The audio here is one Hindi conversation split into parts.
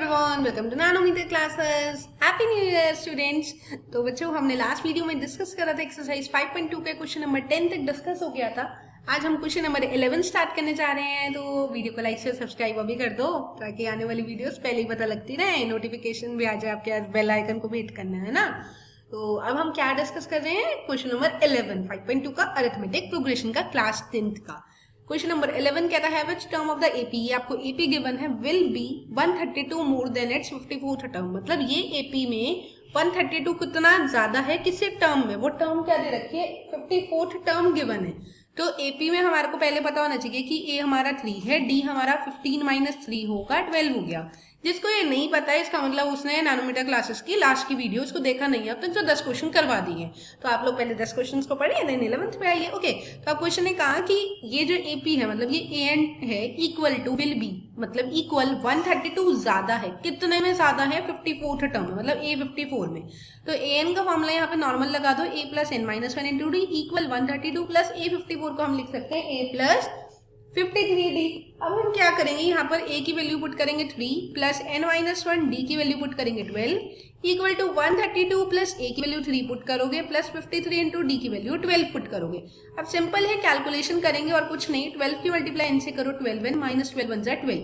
Everyone, welcome to nanometer classes. Happy new year students. तो बच्चों, हमने लास्ट वीडियो में डिस्कस करा था एक्सरसाइज 5.2 के क्वेश्चन नंबर 10 तक डिस्कस हो गया था। आज हम क्वेश्चन नंबर 11 स्टार्ट करने जा रहे हैं। तो वीडियो को लाइक से सब्सक्राइब अभी कर दो ताकि आने वाली वीडियोस पहले ही पता लगती रहे, नोटिफिकेशन भी आ जाए आपके, बेल आइकन को भी हिट करना है ना। तो अब हम क्या डिस्कस कर रहे हैं, क्वेश्चन नंबर 11 5.2 का अरिथमेटिक प्रोग्रेशन का क्लास 10th का। क्वेश्चन नंबर 11 कहता है which term of the AP, ये आपको एपी गिवन है, will be 132 more than it's 54th term. मतलब ये एपी में 132 कितना ज्यादा है किसी टर्म में, वो टर्म क्या दे रखी है, 54th टर्म गिवन है। तो एपी में हमारे को पहले पता होना चाहिए कि ए हमारा 3 है, डी हमारा 15 - 3 होगा 12 हो गया। जिसको ये नहीं पता है इसका मतलब उसने नैनोमीटर क्लासेस की लास्ट की वीडियो उसको देखा नहीं है, अब तक जो 10 क्वेश्चन करवा दिए। तो आप लोग पहले 10 क्वेश्चन को पढ़िए, देन 11th पे आइए। ओके, तो आप क्वेश्चन ने कहा कि ये जो एपी है, मतलब ये ए एन है, इक्वल टू विल बी, मतलब इक्वल 132 ज्यादा है, कितने में ज्यादा है, 54th टर्म में, मतलब ए 54 में। तो ए एन का फॉर्मूला यहाँ पे नॉर्मल लगा दो, a plus n minus 1 into d equal 132 plus a 54 को हम लिख सकते हैं ए प्लस 53d। अब हम क्या करेंगे, यहाँ पर a की वैल्यू पुट करेंगे 3 प्लस n माइनस 1, d की वैल्यू पुट करेंगे 12 इक्वल टू 132 प्लस a की वैल्यू 3 पुट करोगे प्लस 53 इंटू d की वैल्यू 12 पुट करोगे। अब सिंपल है, कैलकुलेशन करेंगे और कुछ नहीं, 12 की मल्टीप्लाई n से करो, 12 n माइनस 12 1 12,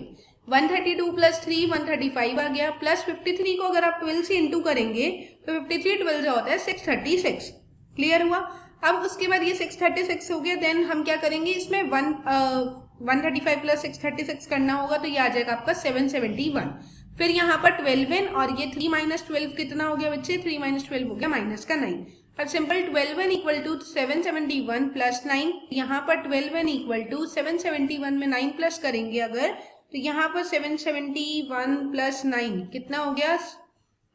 132 प्लस 3 135 आ गया, प्लस 53 को अगर आप 12 से इंटू करेंगे तो 53 12 जो होता है 636। क्लियर हुआ। अब उसके बाद ये 636 हो गया, देन हम क्या करेंगे, इसमें 135 प्लस 636 करना होगा, तो ये आ जाएगा आपका 771। फिर यहाँ पर 12n और ये 3 माइनस 12 कितना हो गया बच्चे, 3 माइनस 12 हो गया माइनस का 9। अब simple 12n equal to 771 plus 9, यहाँ पर 12n इक्वल टू 771 में 9 प्लस करेंगे अगर, तो यहाँ पर 771 प्लस 9 कितना हो गया,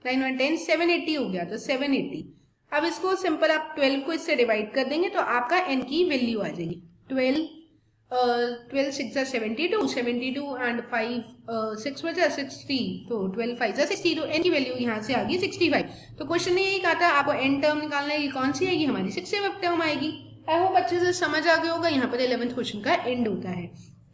9 1 10 780 हो गया, तो 780। अब इसको सिंपल आप 12 को इससे डिवाइड कर देंगे तो आपका n की वैल्यू आ जाएगी 12 6 72, 72 एंड 5 6 बचा 60, तो 12 5 60, तो n की वैल्यू यहाँ से आ गई 65। तो क्वेश्चन ने यही कहा था आपको n टर्म निकालना है, ये कौन सी आएगी, हमारी 6th टर्म आएगी। आई होप अच्छे से समझ आ गया होगा। यहाँ पर 11th क्वेश्चन का एंड होता है।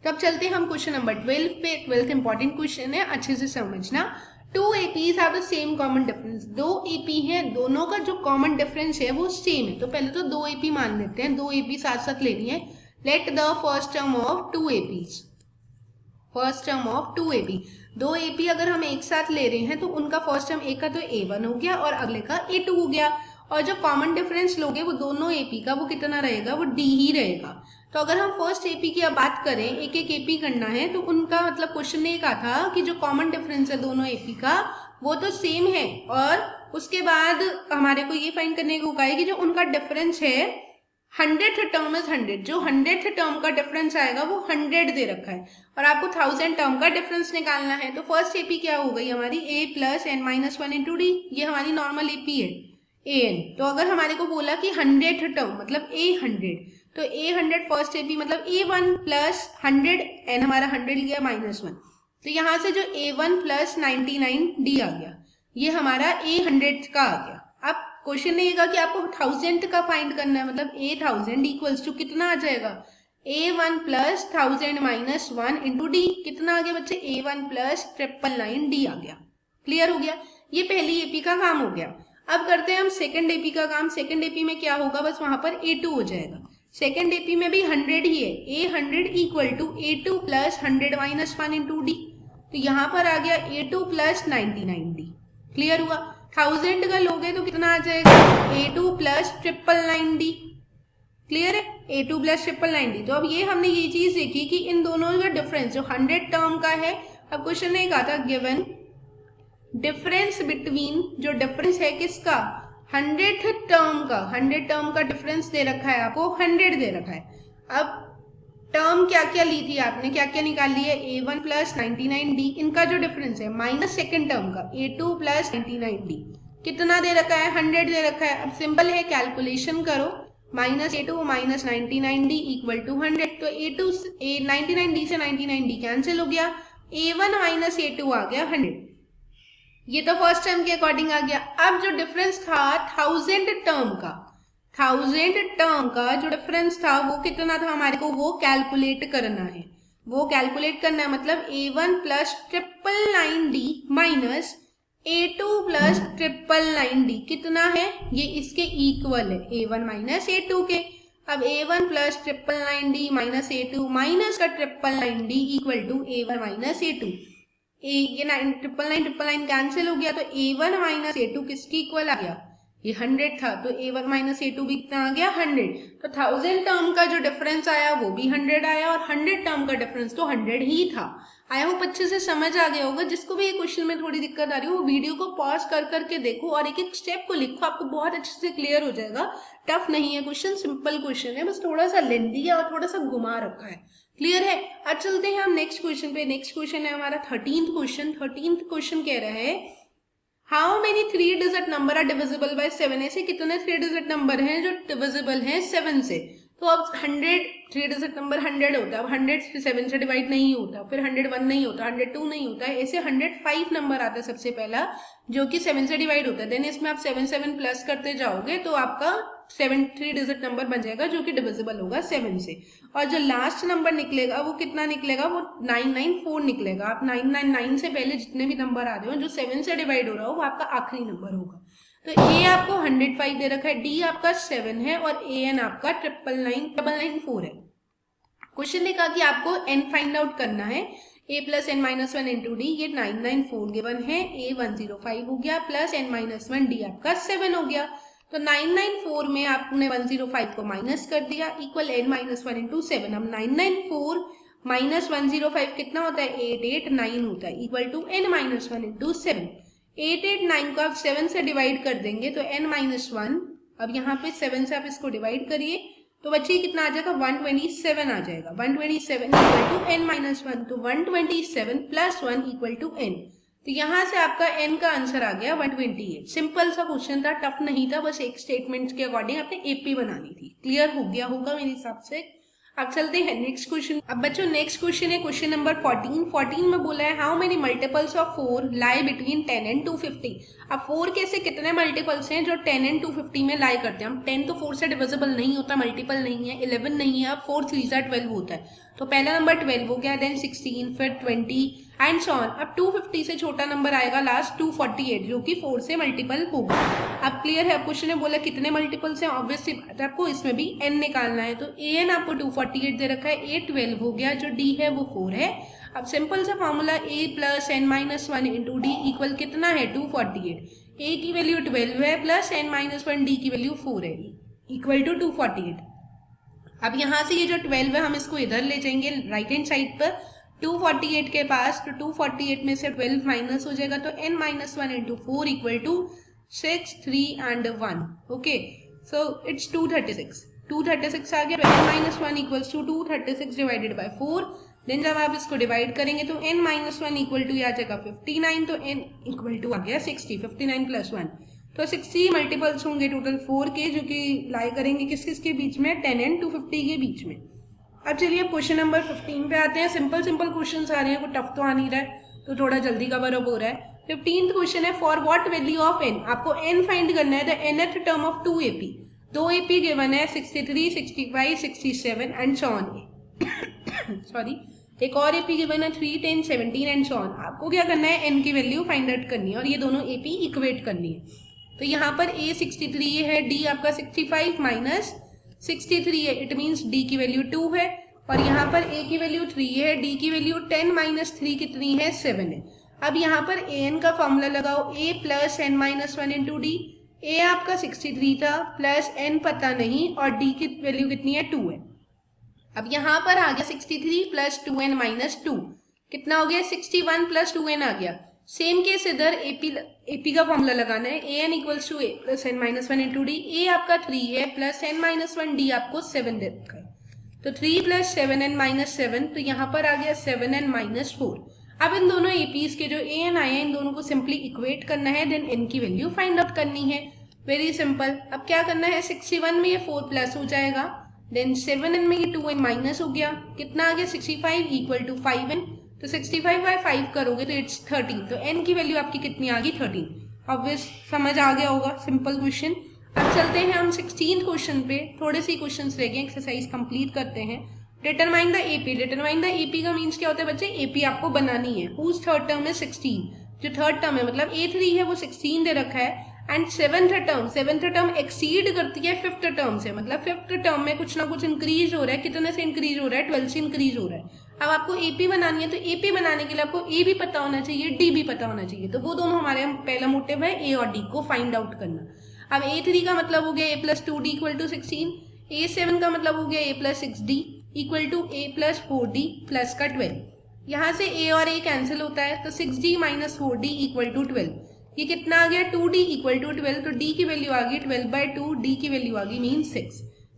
तो अब चलते हैं हम क्वेश्चन नंबर 12 पे। 12th इंपॉर्टेंट क्वेश्चन है, अच्छे से समझना। 2 APs have the same common difference। 2 AP हैं, दोनों का जो कॉमन डिफरेंस है वो सेम है। तो पहले तो 2 AP मान लेते हैं, 2 AP साथ साथ लेनी है। Let the first term of 2 APs, first term of 2 AP, 2 AP अगर हम एक साथ ले रहे हैं तो उनका फर्स्ट टर्म एक का तो A1 हो गया और अगले का A2 हो गया, और जो कॉमन डिफरेंस लोगे वो दोनों AP का वो कितना रहेगा, वो D ही रहेगा। तो अगर हम फर्स्ट AP की अब बात करें, एक एक AP करना है, तो उनका मतलब क्वेश्चन ने कहा था कि जो कॉमन डिफरेंस है दोनों AP का वो तो सेम है, और उसके बाद हमारे को ये फाइंड करने को कहा है कि जो उनका डिफरेंस है 100th टर्म इज 100, जो 100th टर्म का डिफरेंस आएगा वो 100 दे रखा है, और आपको 1000 टर्म का डिफरेंस निकालना है। तो फर्स्ट AP क्या हो गई हमारी, a plus n minus 1 into D, ये हमारी नॉर्मल AP है an। तो अगर हमारे को बोला कि 100th टर्म मतलब a100, तो a100 फर्स्ट AP मतलब a1 प्लस 100, n हमारा 100 लिया माइनस 1, तो यहाँ से जो a1 प्लस 99d आ गया, ये हमारा a100 का आ गया। अब क्वेश्चन ने ये कहा कि आपको 1000 का फाइंड करना है, मतलब a1000 इक्वल्स टू कितना आ जाएगा, a1 plus 1000 minus 1 into D, कितना आ गया बच्चे, a1 प्लस 999d आ गया। क्लियर हो गया, ये पहली AP का काम हो गया। अब करते हैं हम सेकंड AP का काम। सेकंड AP में क्या होगा, बस वहां पर a2 हो जाएगा। सेकंड AP में भी 100 ही है, a100 equal to a2 plus 100 minus 1 into D, तो यहाँ पर आ गया a2 प्लस 99d। क्लियर हुआ। 1000 का लोगे तो कितना आ जाएगा, a2 प्लस 999d। क्लियर है, a2 प्लस 999d। तो अब ये हमने ये चीज देखी कि इन दोनों का डिफरेंस जो 100 टर्म का है, अब क्वेश्चन ने कहा था गिवन डिफरेंस बिटवीन, जो डिफरेंस है किसका, 100th टर्म का, 100 टर्म का डिफरेंस दे रखा है आपको, 100 दे रखा है। अब टर्म क्या क्या ली थी आपने, क्या क्या निकाल ली है, a1 प्लस 99d, इनका जो डिफरेंस है माइनस सेकेंड टर्म का a2 प्लस 99d, कितना दे रखा है, 100 दे रखा है। अब सिंपल है, कैलकुलेशन करो, minus a2 minus 99d equal to 100, तो a2 99d से 99d कैंसिल हो गया, a1 माइनस a2 आ गया 100। ये तो फर्स्ट टर्म के अकॉर्डिंग आ गया। अब जो डिफरेंस था 1000 टर्म का, 1000 टर्म का जो डिफरेंस था वो कितना था हमारे को, वो कैलकुलेट करना है। वो कैलकुलेट करना है, मतलब A1 plus 999D minus A2 plus 999D कितना है, ये इसके इक्वल है A1 माइनस A2 के। अब A1 plus 999D minus A2 minus का 999D equal to A1 minus A2। ये 999 कैंसिल हो गया, तो A1 माइनस A2 किसकी इक्वल आ गया, ये 100 था, तो A1 माइनस A2 भी कितना आ गया 100। तो 1000 टर्म का जो डिफरेंस आया वो भी 100 आया, और 100 टर्म का डिफरेंस तो 100 ही था। आई होप अच्छे से समझ आ गया होगा। जिसको भी ये क्वेश्चन में थोड़ी दिक्कत आ रही हो वो वीडियो को पॉज कर करके देखो और एक एक स्टेप को लिखो, आपको बहुत अच्छे से क्लियर हो जाएगा। टफ नहीं है क्वेश्चन, सिंपल क्वेश्चन है, बस थोड़ा सा लेंथी है और थोड़ा सा घुमा रखा है। क्लियर है? आज चलते हैं हम नेक्स्ट क्वेश्चन पे। नेक्स्ट क्वेश्चन है हमारा 13th क्वेश्चन। 13th क्वेश्चन कह रहा है how many 3 digit number are divisible by 7। ऐसे कितने 3 डिजिट नंबर हैं जो डिविजिबल हैं 7 से। तो अब 100 3 डिजिट नंबर 100 होता है, अब 100 7 से डिवाइड नहीं होता, फिर 101 नहीं होता, 102 नहीं होता है, ऐसे 105 नंबर आता है सबसे पहला जो कि 7 से डिवाइड होता है। देन इसमें आप 7 प्लस करते जाओगे तो आपका 3 डिजिट नंबर बन जाएगा जो कि डिविजिबल होगा 7 से। और जो लास्ट नंबर निकलेगा वो कितना निकलेगा, वो 994 निकलेगा। आप 999 से पहले जितने भी नंबर आ रहे हो जो 7 से डिवाइड हो रहा हो वो आपका आखिरी नंबर होगा। तो ए आपको 105 दे रखा है, डी आपका 7 है और ए एन आपका 999 है। क्वेश्चन ने कहा कि आपको एन फाइंड आउट करना है। a plus n minus 1 into D, ये 994 गिवन है, a 105 हो गया प्लस एन माइनस 1 डी आपका 7 हो गया। तो 994 में आपने 105 को माइनस कर दिया इक्वल n माइनस 1 इंटू 7। अब 994 माइनस 105 कितना होता है, 889 होता है equal to n minus 1 into 7। 889 को आप 7 से डिवाइड कर देंगे तो n माइनस 1, अब यहाँ पे 7 से आप इसको डिवाइड करिए तो बच्चे कितना आ जाएगा, 127 आ जाएगा। 127 इक्वल टू n माइनस 1, तो 127 प्लस 1 इक्वल टू n। तो यहाँ से आपका n का आंसर आ गया 128। सिंपल सा क्वेश्चन था, टफ नहीं था, बस एक स्टेटमेंट के अकॉर्डिंग आपने एपी बनानी थी। क्लियर हो गया होगा मेरे हिसाब से। अब चलते हैं नेक्स्ट क्वेश्चन। अब बच्चों नेक्स्ट क्वेश्चन है क्वेश्चन नंबर 14। 14 में बोला है how many multiples of 4 lie between 10 and 250। अब 4 के ऐसे कितने मल्टीपल्स हैं जो 10 एंड 250 में लाई करते हैं। हम 10 तो 4 से डिविजिबल नहीं होता, मल्टीपल नहीं है, 11 नहीं है, अब 4 3 से 12 होता है। तो पहला नंबर 12 हो गया, देन 16, फिर 20 एंड सो ऑन। अब 250 से छोटा नंबर आएगा लास्ट 248 जो कि 4 से मल्टीपल होगा। अब क्लियर है? क्वेश्चन ने बोला कितने मल्टीपल्स हैं, ऑब्वियसली बात है आपको इसमें भी n निकालना है। तो a n आपको 248 दे रखा है, a 12 हो गया, जो d है वो 4 है। अब सिंपल सा formula a plus n minus 1 into d equal कितना है 248। a की वैल्यू 12 है प्लस n माइनस 1 d की वैल्यू 4 है इक्वल टू 248। अब यहाँ से ये जो 12 है हम इसको इधर ले जाएंगे राइट हैंड साइड पर 248 के पास, तो 248 में से 12 माइनस हो जाएगा तो n minus 1 into 4 equal to 6, 3 and 1. Okay, so it's 236. 236 आ गया, तो n minus 1 equals to 236 divided by 4। Then जब आप इसको डिवाइड करेंगे तो n माइनस 1 इक्वल टू आ जाएगा 59, तो n इक्वल टू आ गया 60। 59 प्लस 1 तो 60 मल्टीपल्स होंगे टोटल 4 के, जो कि लाई करेंगे किस किस के बीच में, 10 एंड 250 के बीच में। अब चलिए क्वेश्चन नंबर 15 पे आते हैं। सिंपल सिंपल क्वेश्चन आ रहे हैं, कोई टफ तो आ नहीं रहा है, तो थोड़ा जल्दी कवर अप हो रहा है। 15th क्वेश्चन है for what value of n। आपको n फाइंड करना है the nth term of 2 AP। 2 AP given है 63, 65, 67 एंड सो ऑन। सॉरी, एक और AP गिवन है 3, 10, 17 एंड सो ऑन। आपको क्या करना है, n की वैल्यू फाइंड आउट करनी है और ये दोनों AP इक्वेट करनी है। तो यहाँ पर a 63 है, d आपका 65 माइनस 63 है, इट मीन्स d की वैल्यू 2 है, और यहाँ पर a की वैल्यू 3 है, d की वैल्यू 10 माइनस 3 कितनी है 7 है। अब यहाँ पर an का फॉर्मूला लगाओ, a plus n minus 1 into D. a आपका 63 था प्लस n पता नहीं और d की वैल्यू कितनी है 2 है। अब यहाँ पर आ गया 63 प्लस 2n माइनस 2 कितना हो गया 61 प्लस 2n आ गया। सेम केस इधर AP का फॉर्मूला लगाना है, an equals to a plus n minus 1 into D. a आपका 3 है प्लस n माइनस 1, d आपको 7 दे रखा है, तो 3 प्लस 7n माइनस 7, तो यहाँ पर आ गया 7n माइनस 4। अब इन दोनों APs के जो an आए हैं इन दोनों को सिंपली इक्वेट करना है, देन n की वैल्यू फाइंड आउट करनी है। Very simple. अब क्या करना है, 61 में ये 4 प्लस हो जाएगा, देन 7n में ये 2n माइनस हो गया, कितना आ गया 65 इक्वल टू 5n। तो 65 बाय 5 करोगे तो इट्स 13, तो n की वैल्यू आपकी कितनी आ गई 13। ऑब्वियस समझ आ गया होगा, सिंपल क्वेश्चन। अब चलते हैं हम 16th क्वेश्चन पे, थोड़े से क्वेश्चन रह गए, एक्सरसाइज कंप्लीट करते हैं। Determine the AP, determine the AP का मीन्स क्या होता है बच्चे, एपी आपको बनानी है। हुज थर्ड टर्म है 16, जो थर्ड टर्म है मतलब A3 है वो 16 दे रखा है, एंड सेवेंथ टर्म एक्सीड करती है फिफ्थ टर्म से, मतलब फिफ्थ टर्म में कुछ ना कुछ इंक्रीज हो रहा है, कितने से इंक्रीज हो रहा है, 12 से इंक्रीज हो रहा है। अब आपको एपी बनानी है, तो एपी बनाने के लिए आपको ए भी पता होना चाहिए, डी भी पता होना चाहिए, तो वो दोनों हमारे पहला मोटिव है, ए और डी को फाइंड आउट करना। अब A3 का मतलब हो गया A+2D = 16, A7 का मतलब हो गया A+6D = A+4D प्लस का 12। यहाँ से A और A कैंसिल होता है, तो 6D - 4D = 12। ये कितना आ गया, 2D = 12, तो D की वैल्यू आ गई 12/2, D की वैल्यू आ गई मीन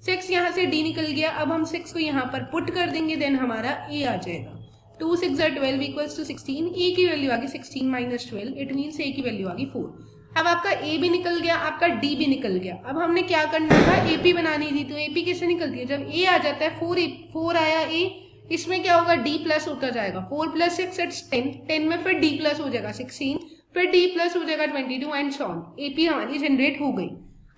6 यहाँ से D निकल गया। अब हम 6 को यहाँ पर पुट कर देंगे, देन हमारा A आ जाएगा। 2 6 12 = 16, A की वैल्यू आ गई 16 - 12, इट मीन्स A की वैल्यू आ गई 4। अब आपका A भी निकल गया, आपका D भी निकल गया। अब हमने क्या करना था, AP बनानी थी, तो AP कैसे निकलती है, जब A आ जाता है 4 आया A, इसमें क्या होगा, D प्लस होता जाएगा, 4 + 6 = 10, 10 में फिर D प्लस हो जाएगा 16, फिर D प्लस हो जाएगा 22 एंड सो ऑन। AP हमारी जनरेट हो गई।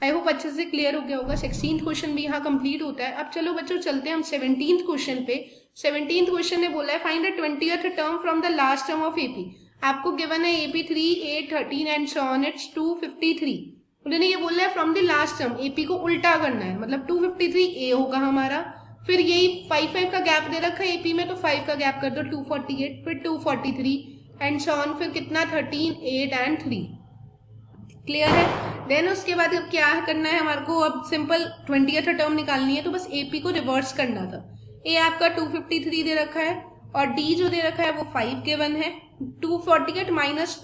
आई होप अच्छे से क्लियर हो गया होगा। 16th क्वेश्चन भी यहाँ कंप्लीट होता है। अब चलो बच्चों चलते हैं हम 17th क्वेश्चन पे। 17th क्वेश्चन ने बोला है find the 20th term from the last term of AP। आपको गिवन है AP 3, 8, 13 and so on, it's 253। उन्होंने ये बोला है from the last term, AP को उल्टा करना है, मतलब 253 A होगा हमारा, फिर यही 5 का गैप दे रखा है AP में, तो 5 का गैप कर दो 248, फिर 243 एंड सो ऑन, फिर कितना 13, 8 एंड 3। क्लियर है। देन उसके बाद अब क्या करना है हमारे को, अब सिंपल 20th टर्म निकालनी है, तो बस AP को रिवर्स करना था। A आपका 253 दे रखा है और D जो दे रखा है वो 5 गिवन है, 248 माइनस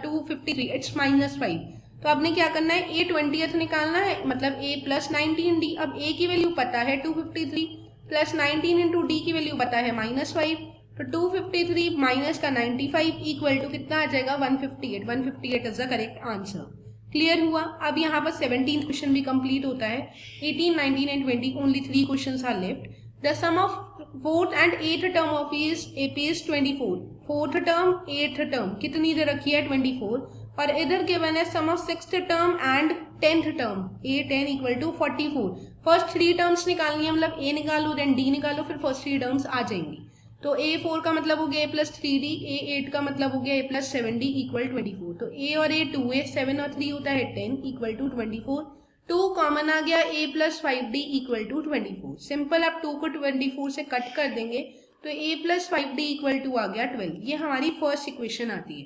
253 इट्स -5। तो आपने क्या करना है, A 20th निकालना है, मतलब A + 19D। अब A की वैल्यू पता है 253 + 19 इंटू D की वैल्यू पता है -5, तो 253 माइनस का 95 इक्वल टू कितना आ जाएगा 158। 158 is the correct answer. Clear हुआ। अब यहाँ पर 17th क्वेश्चन भी कंप्लीट होता है। 18, 19 and 20 only 3 questions are left. The sum of 4th and 8th term of AP is 24। 4th term 8th term कितनी दे रखी है 24, और इधर गिवन है sum of 6th term and 10th term A10 = 44। First 3 terms निकालनी है, मतलब A निकालो देन D निकालो, फिर फर्स्ट 3 टर्म्स आ जाएंगी। तो A4 का मतलब हो गया A+3D, A8 का मतलब हो गया A+7D = 24। तो A और A 2A, 7 और 3 होता है 10 = 24। 2 कॉमन आ गया, A+5D = 24। सिंपल आप 2 को 24 से कट कर देंगे तो A+5D = आ गया 12। ये हमारी फर्स्ट इक्वेशन आती है।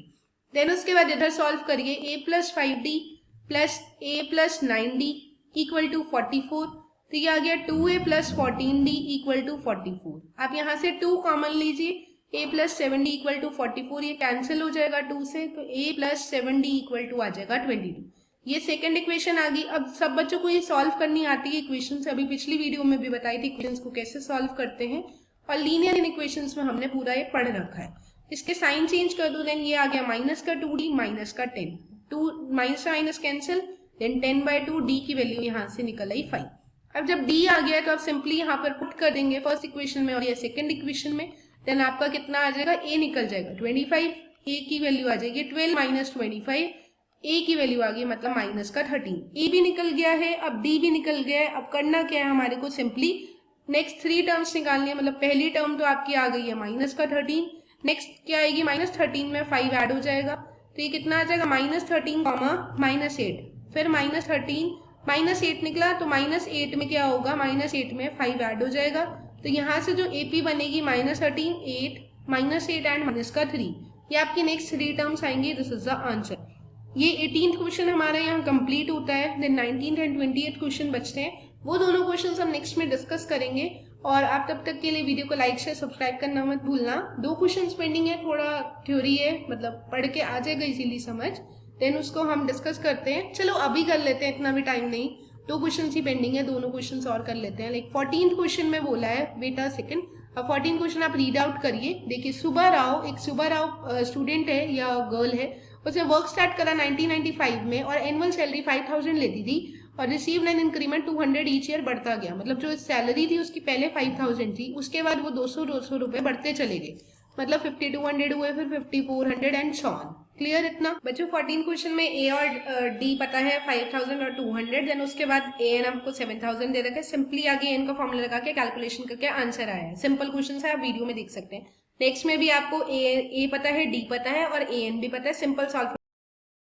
देन उसके बाद इधर सॉल्व करिए, A+5D + A+9D = 44। तो ये आ गया 2A + 14D = 44। आप यहाँ से 2 कॉमन लीजिए, A+7D = 44, ये कैंसिल हो जाएगा 2 से, तो A+7D = आ जाएगा 22। ये सेकंड इक्वेशन आ गई। अब सब बच्चों को ये सॉल्व करनी आती है इक्वेशन से, अभी पिछली वीडियो में भी बताई थी इक्वेशंस को कैसे सॉल्व करते हैं, और लीनियर इक्वेशंस में हमने पूरा ये पढ़ रखा है। इसके साइन चेंज कर दो, देन ये आ गया -2D -10, 2 minus cancel, then 10/2, D की वैल्यू यहाँ से निकल आई 5। अब जब D आ गया तो आप सिंपली यहाँ पर पुट कर देंगे फर्स्ट इक्वेशन में और ये सेकंड इक्वेशन में, देन आपका कितना आ जाएगा, A निकल जाएगा 25, A की वैल्यू आ जाएगी 12 - 25, A की वैल्यू आ गई मतलब -13। A भी निकल गया है, अब D भी निकल गया है। अब करना क्या है हमारे को, सिंपली नेक्स्ट 3 टर्म्स निकालनी है। मतलब पहली टर्म तो आपकी आ गई है -13, नेक्स्ट क्या आएगी -13 में 5 ऐड हो जाएगा, तो ये कितना आ जाएगा -13, -8, फिर -13 -8 निकला, तो -8 में क्या होगा, -8 में 5 ऐड हो जाएगा, तो यहाँ से जो AP बनेगी -13, 8, -8 एंड -3, ये आपकी नेक्स्ट 3 टर्म्स आएंगे। This is the answer. ये 18th क्वेश्चन हमारा यहाँ कंप्लीट होता है। Then 19th and 20th question बचते हैं, वो दोनों क्वेश्चन हम नेक्स्ट में डिस्कस करेंगे। और आप तब तक के लिए वीडियो को लाइक शेयर सब्सक्राइब करना मत भूलना। 2 क्वेश्चन पेंडिंग है, थोड़ा थ्योरी है, मतलब पढ़ के आ जाएगा इजीली समझ, देन उसको हम डिस्कस करते हैं। चलो अभी कर लेते हैं, इतना भी टाइम नहीं, 2 क्वेश्चन ही पेंडिंग है, दोनों क्वेश्चन और कर लेते हैं। लाइक 14th क्वेश्चन में बोला है, बेटा सेकंड, अब 14th क्वेश्चन आप रीड आउट करिए। देखिए सुबह राव स्टूडेंट है या गर्ल है, उसने वर्क स्टार्ट करा 1995 में और एनुअल सैलरी 5000 लेती थी और receive an increment 200 each year बढ़ता गया। मतलब जो सैलरी थी उसकी पहले 5000 थी, उसके बाद वो 200 रुपए बढ़ते चले गए। मतलब 5200 हुए, फिर 5400 एंड सो ऑन। क्लियर इतना बच्चों? 14 क्वेश्चन में ए और डी पता है 5000 और 200, देन उसके बाद ए एन आपको 7000 दे रखा है, सिंपली आगे एन का फॉर्मूला लगा के कैलकुलेशन करके आंसर आया है। सिंपल क्वेश्चन है, आप वीडियो में देख सकते हैं। नेक्स्ट में भी आपको ए पता है, डी पता है और ए एन भी पता है, सिंपल सॉल्व